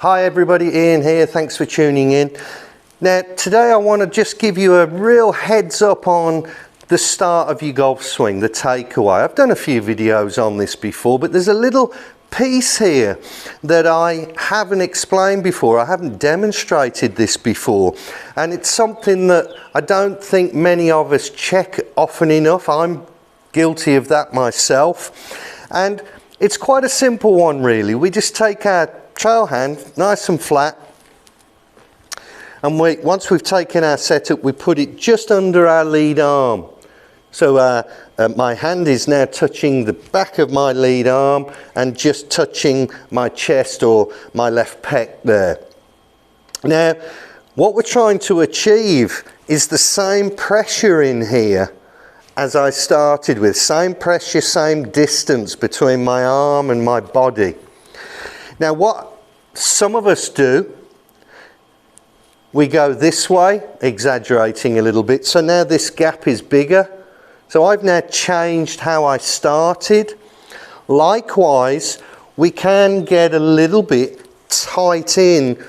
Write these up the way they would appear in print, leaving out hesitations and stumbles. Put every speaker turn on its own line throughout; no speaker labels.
Hi everybody, Ian here, thanks for tuning in. Now today I want to just give you a real heads up on the start of your golf swing, the takeaway. I've done a few videos on this before, but there's a little piece here that I haven't explained before. I haven't demonstrated this before, and it's something that I don't think many of us check often enough. I'm guilty of that myself, and it's quite a simple one really. We just take our trail hand nice and flat, and once we've taken our setup, we put it just under our lead arm. So my hand is now touching the back of my lead arm and just touching my chest or my left pec there. Now what we're trying to achieve is the same pressure in here as I started with. Same pressure, same distance between my arm and my body. Now what some of us do, we go this way, exaggerating a little bit. So now this gap is bigger. So I've now changed how I started. Likewise, we can get a little bit tight in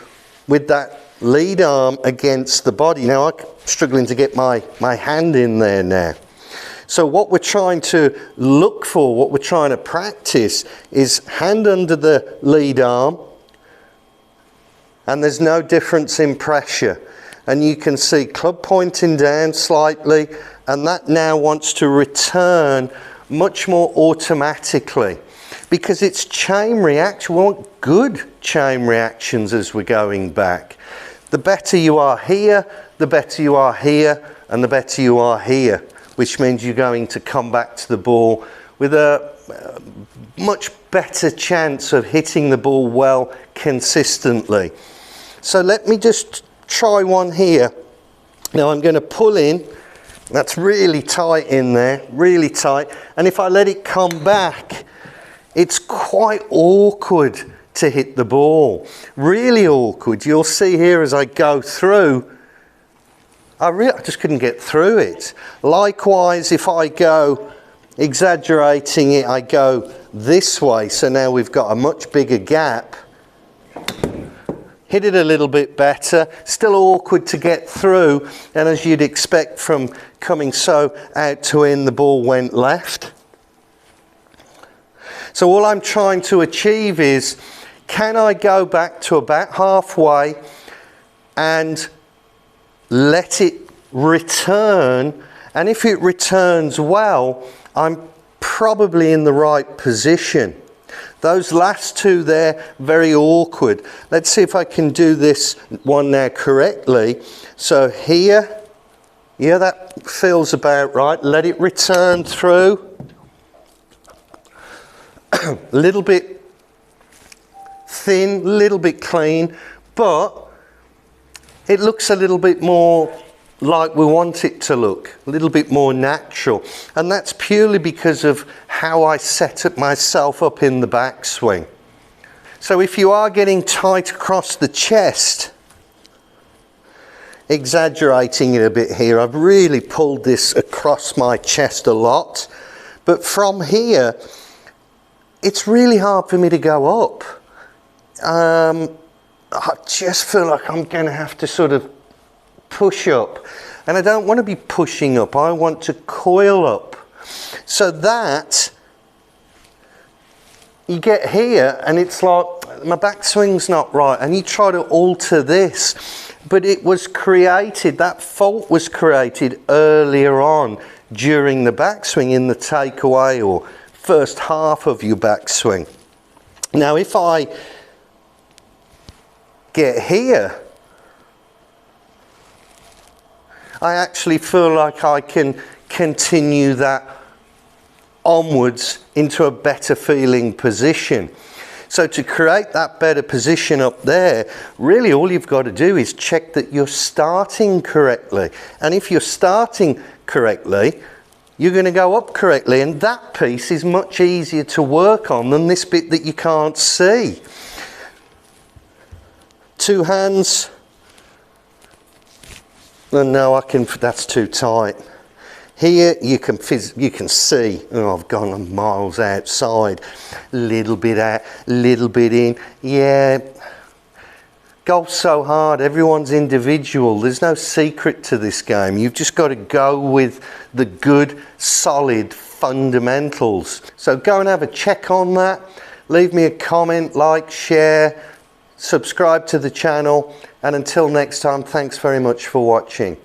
with that lead arm against the body. Now I'm struggling to get my hand in there now. So what we're trying to look for, what we're trying to practice is hand under the lead arm, and there's no difference in pressure. And you can see club pointing down slightly, and that now wants to return much more automatically because it's chain reaction. We want good chain reactions as we're going back. The better you are here, the better you are here, and the better you are here, which means you're going to come back to the ball with a much better chance of hitting the ball well consistently. So let me just try one here. Now I'm going to pull in. That's really tight in there, really tight. And if I let it come back, it's quite awkward to hit the ball. Really awkward. You'll see here as I go through, I just couldn't get through it. Likewise, if I go exaggerating it, I go this way. So now we've got a much bigger gap. Hit it a little bit better, still awkward to get through, and as you'd expect from coming so out to in, the ball went left. So all I'm trying to achieve is, can I go back to about halfway and let it return, and if it returns well, I'm probably in the right position. Those last two there, very awkward. Let's see if I can do this one now correctly. So here, yeah, that feels about right. Let it return through. A little bit thin, a little bit clean, but it looks a little bit more like we want it to look, a little bit more natural. And that's purely because of how I set up myself up in the backswing. So if you are getting tight across the chest, exaggerating it a bit here, I've really pulled this across my chest a lot. But from here, it's really hard for me to go up. I just feel like I'm going to have to sort of push up, and I don't want to be pushing up, I want to coil up. So that you get here and it's like my backswing's not right, and you try to alter this, but it was created, that fault was created earlier on during the backswing in the takeaway or first half of your backswing. Now if I get here, I actually feel like I can continue that onwards into a better feeling position. So to create that better position up there, really all you've got to do is check that you're starting correctly. And if you're starting correctly, you're going to go up correctly. And that piece is much easier to work on than this bit that you can't see. Two hands. No, I can, that's too tight. Here you can see, oh, I've gone miles outside, little bit out, little bit in. Yeah, Golf's so hard, everyone's individual. There's no secret to this game. You've just got to go with the good, solid fundamentals. So go and have a check on that. Leave me a comment, like, share, subscribe to the channel, and until next time, thanks very much for watching.